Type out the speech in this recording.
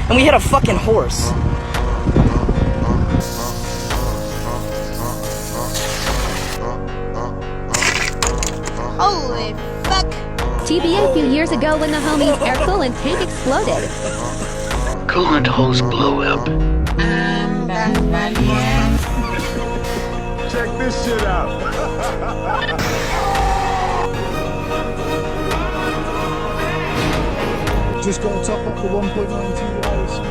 and we hit a fucking horse. Holy fuck! TBA a few years ago when the homies air coolant tank exploded. Coolant hose blow up. Check this shit out. Just gotta top up the 1.92 lives.